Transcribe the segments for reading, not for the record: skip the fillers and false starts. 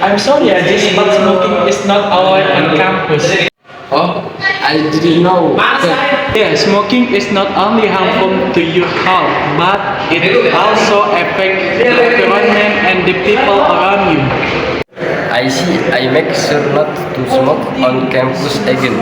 I'm sorry, Ajis, but smoking is not allowed on campus. Oh, I didn't know. Yeah, smoking is not only harmful to your health, but it also affects the environment and the people around you. I see. I make sure not to smoke on campus again.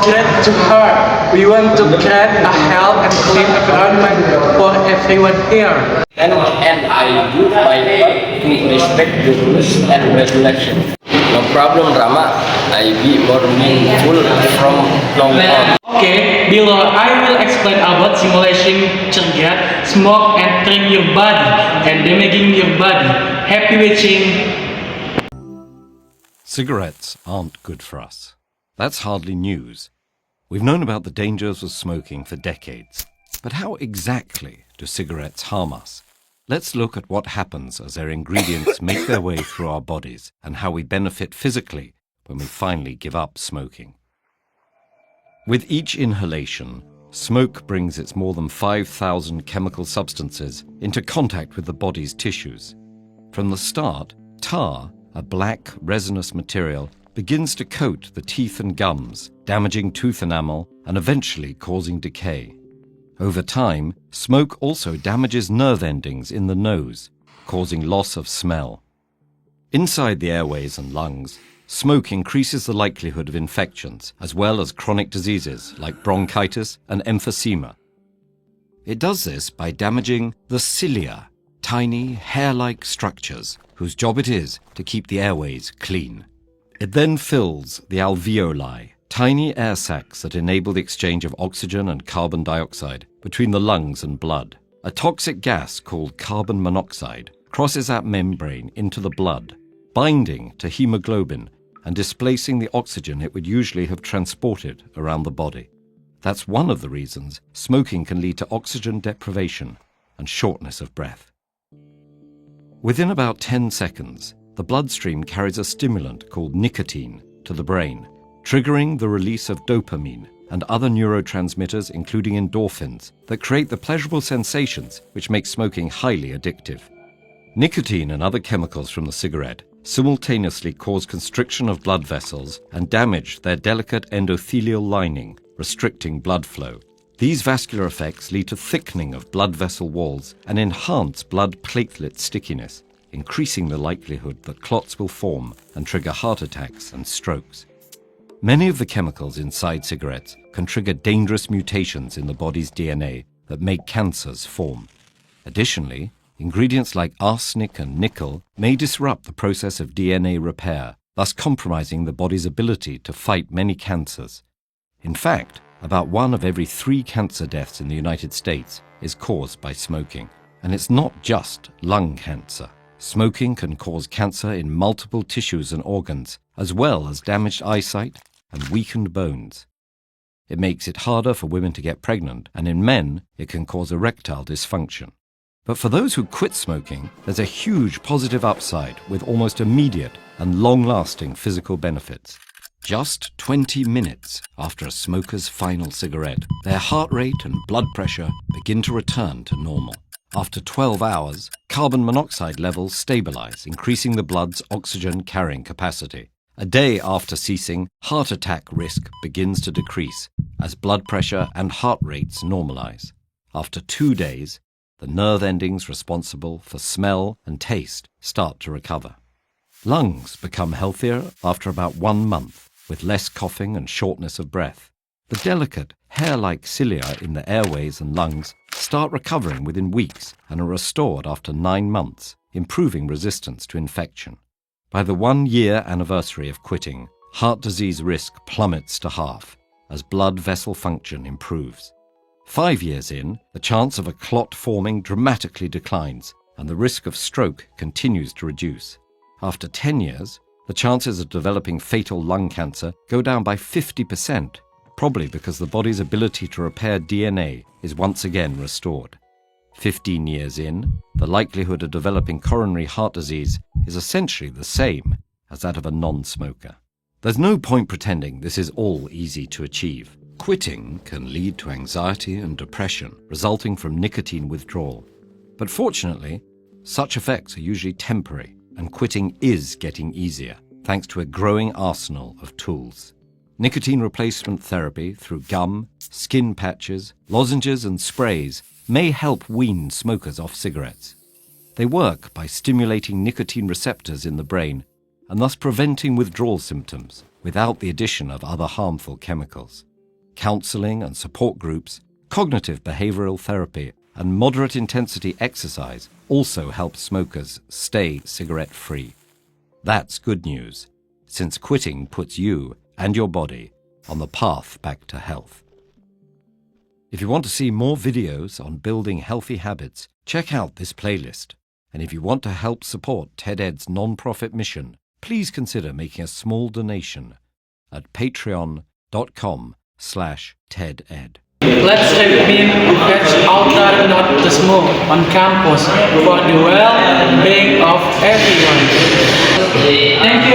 Great to her. We want to create a healthy and clean environment for everyone here. And I do my part to respect the rules and regulations. No problem, Rama. I be more mindful from now on. Okay, below I will explain about simulation cigarette, smoke entering your body and damaging your body. Happy watching. Cigarettes aren't good for us. That's hardly news. We've known about the dangers of smoking for decades. But how exactly do cigarettes harm us? Let's look at what happens as their ingredients make their way through our bodies and how we benefit physically when we finally give up smoking. With each inhalation, smoke brings its more than 5,000 chemical substances into contact with the body's tissues. From the start, tar, a black resinous material, begins to coat the teeth and gums, damaging tooth enamel and eventually causing decay. Over time, smoke also damages nerve endings in the nose, causing loss of smell. Inside the airways and lungs, smoke increases the likelihood of infections, as well as chronic diseases like bronchitis and emphysema. It does this by damaging the cilia, tiny hair-like structures whose job it is to keep the airways clean. It then fills the alveoli, tiny air sacs that enable the exchange of oxygen and carbon dioxide between the lungs and blood. A toxic gas called carbon monoxide crosses that membrane into the blood, binding to hemoglobin and displacing the oxygen it would usually have transported around the body. That's one of the reasons smoking can lead to oxygen deprivation and shortness of breath. Within about 10 seconds, the bloodstream carries a stimulant called nicotine to the brain, triggering the release of dopamine and other neurotransmitters, including endorphins, that create the pleasurable sensations which make smoking highly addictive. Nicotine and other chemicals from the cigarette simultaneously cause constriction of blood vessels and damage their delicate endothelial lining, restricting blood flow. These vascular effects lead to thickening of blood vessel walls and enhance blood platelet stickiness, increasing the likelihood that clots will form and trigger heart attacks and strokes. Many of the chemicals inside cigarettes can trigger dangerous mutations in the body's DNA that make cancers form. Additionally, ingredients like arsenic and nickel may disrupt the process of DNA repair, thus compromising the body's ability to fight many cancers. In fact, about 1 of every 3 cancer deaths in the United States is caused by smoking. And it's not just lung cancer. Smoking can cause cancer in multiple tissues and organs, as well as damaged eyesight and weakened bones. It makes it harder for women to get pregnant, and in men, it can cause erectile dysfunction. But for those who quit smoking, there's a huge positive upside with almost immediate and long-lasting physical benefits. Just 20 minutes after a smoker's final cigarette, their heart rate and blood pressure begin to return to normal. After 12 hours, carbon monoxide levels stabilize, increasing the blood's oxygen carrying capacity. A day after ceasing, heart attack risk begins to decrease as blood pressure and heart rates normalize. After 2 days, the nerve endings responsible for smell and taste start to recover. Lungs become healthier after about 1 month, with less coughing and shortness of breath. The delicate, hair-like cilia in the airways and lungs start recovering within weeks and are restored after 9 months, improving resistance to infection. By the 1-year anniversary of quitting, heart disease risk plummets to half as blood vessel function improves. 5 years in, the chance of a clot forming dramatically declines and the risk of stroke continues to reduce. After 10 years, the chances of developing fatal lung cancer go down by 50%, probably because the body's ability to repair DNA is once again restored. 15 years in, the likelihood of developing coronary heart disease is essentially the same as that of a non-smoker. There's no point pretending this is all easy to achieve. Quitting can lead to anxiety and depression resulting from nicotine withdrawal. But fortunately, such effects are usually temporary and quitting is getting easier thanks to a growing arsenal of tools. Nicotine replacement therapy through gum, skin patches, lozenges and sprays may help wean smokers off cigarettes. They work by stimulating nicotine receptors in the brain and thus preventing withdrawal symptoms without the addition of other harmful chemicals. Counseling and support groups, cognitive behavioral therapy, and moderate intensity exercise also help smokers stay cigarette-free. That's good news, since quitting puts you and your body on the path back to health. If you want to see more videos on building healthy habits, check out this playlist. And if you want to help support TED-Ed's non-profit mission, please consider making a small donation at patreon.com/TEDEd. Let's remain Tugas outer not to smoke on campus for the well-being of everyone. Thank you.